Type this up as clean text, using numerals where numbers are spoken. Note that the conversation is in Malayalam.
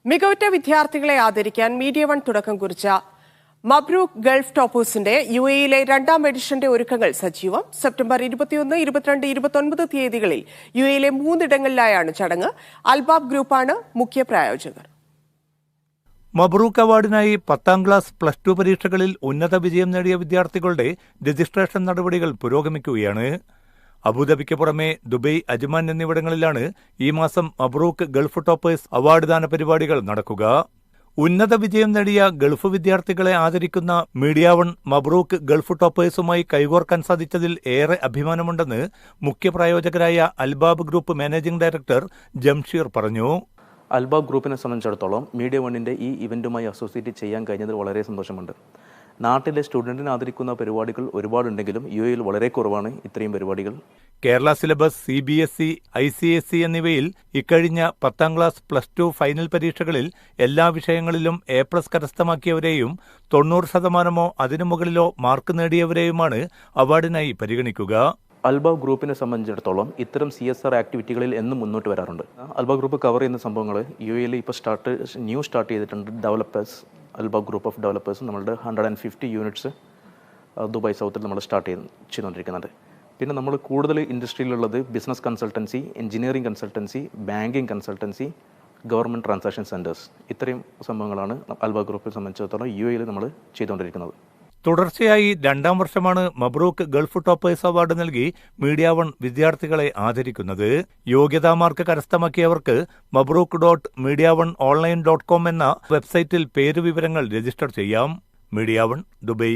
മികവുറ്റ വിദ്യാർത്ഥികളെ ആദരിക്കാൻ മീഡിയ വൺ തുടക്കം കുറിച്ച മബ്രൂക്ക് ഗൾഫ് ടോപ്പേഴ്സിന്റെ യുഎഇയിലെ രണ്ടാം എഡിഷന്റെ ഒരുക്കങ്ങൾ സജീവം. സെപ്റ്റംബർ 21, 22, 29 തീയതികളിൽ യുഎഇയിലെ 3 ഇടങ്ങളിലായാണ് ചടങ്ങ്. അൽബാബ് ഗ്രൂപ്പാണ് മുഖ്യ പ്രായോജകർ. മബ്രൂക്ക് അവാർഡിനായി 10ാം ക്ലാസ് പ്ലസ് 2 പരീക്ഷകളിൽ ഉന്നത വിജയം നേടിയ വിദ്യാർത്ഥികളുടെ രജിസ്ട്രേഷൻ നടപടികൾ പുരോഗമിക്കുകയാണ്. അബുദാബിക്ക് പുറമെ ദുബൈ, അജ്മാൻ എന്നിവിടങ്ങളിലാണ് ഈ മാസം മബ്രൂക്ക് ഗൾഫ് ടോപ്പേഴ്സ് അവാർഡ് ദാന പരിപാടികൾ നടക്കുക. ഉന്നത വിജയം നേടിയ ഗൾഫ് വിദ്യാർത്ഥികളെ ആദരിക്കുന്ന മീഡിയ വൺ മബ്രൂക്ക് ഗൾഫ് ടോപ്പേഴ്സുമായി കൈകോർക്കാൻ സാധിച്ചതിൽ ഏറെ അഭിമാനമുണ്ടെന്ന് മുഖ്യപ്രായോജകരായ അൽബാബ് ഗ്രൂപ്പ് മാനേജിംഗ് ഡയറക്ടർ ജംഷീർ പറഞ്ഞു. അൽബാബ് ഗ്രൂപ്പിനെ സംബന്ധിച്ചിടത്തോളം മീഡിയ വണ്ണിൻ്റെ ഈ ഇവൻറ്റുമായി അസോസിയേറ്റ് ചെയ്യാൻ കഴിഞ്ഞതിൽ വളരെ സന്തോഷമുണ്ട്. നാട്ടിലെ സ്റ്റുഡൻറ്റിനെ ആദരിക്കുന്ന പരിപാടികൾ ഒരുപാടുണ്ടെങ്കിലും യുഎഇയിൽ വളരെ കുറവാണ് ഇത്രയും പരിപാടികൾ. കേരള സിലബസ്, CBSE, ICSE എന്നിവയിൽ ഇക്കഴിഞ്ഞ 10ാം ക്ലാസ് പ്ലസ് 2 ഫൈനൽ പരീക്ഷകളിൽ എല്ലാ വിഷയങ്ങളിലും A+ കരസ്ഥമാക്കിയവരെയും 90% അതിനു മുകളിലോ മാർക്ക് നേടിയവരെയുമാണ് അവാർഡിനായി പരിഗണിക്കുക. അൽബാബ് ഗ്രൂപ്പിനെ സംബന്ധിച്ചിടത്തോളം ഇത്തരം CSR ആക്ടിവിറ്റികളിൽ എന്നും മുന്നോട്ട് വരാറുണ്ട്. അൽബാബ് ഗ്രൂപ്പ് കവർ ചെയ്യുന്ന സംഭവങ്ങൾ യുഎഇയിൽ ഇപ്പോൾ സ്റ്റാർട്ട് ചെയ്തിട്ടുണ്ട്. ഡെവലപ്പേഴ്സ്, അൽബാബ് ഗ്രൂപ്പ് ഓഫ് ഡെവലപ്പേഴ്സ് നമ്മളുടെ 150 യൂണിറ്റ്സ് ദുബായ് സൗത്തിൽ നമ്മൾ സ്റ്റാർട്ട് ചെയ്തുകൊണ്ടിരിക്കുന്നുണ്ട്. പിന്നെ നമ്മൾ കൂടുതൽ ഇൻഡസ്ട്രിയിലുള്ളത് business consultancy, engineering consultancy, banking consultancy, government transaction centres, ഇത്രയും സംഭവങ്ങളാണ് അൽബാബ് ഗ്രൂപ്പിനെ സംബന്ധിച്ചിടത്തോളം യുഎഇയിൽ നമ്മൾ ചെയ്തുകൊണ്ടിരിക്കുന്നത്. തുടർച്ചയായി 2ാം വർഷമാണ് മബ്രൂക്ക് ഗൾഫ് ടോപ്പേഴ്സ് അവാർഡ് നൽകി മീഡിയ വൺ വിദ്യാർത്ഥികളെ ആദരിക്കുന്നത്. യോഗ്യതാ മാർക്ക് കരസ്ഥമാക്കിയവർക്ക് mabruk.mediaoneonline.com എന്ന വെബ്സൈറ്റിൽ പേരുവിവരങ്ങൾ രജിസ്റ്റർ ചെയ്യാം. Media one, Dubai.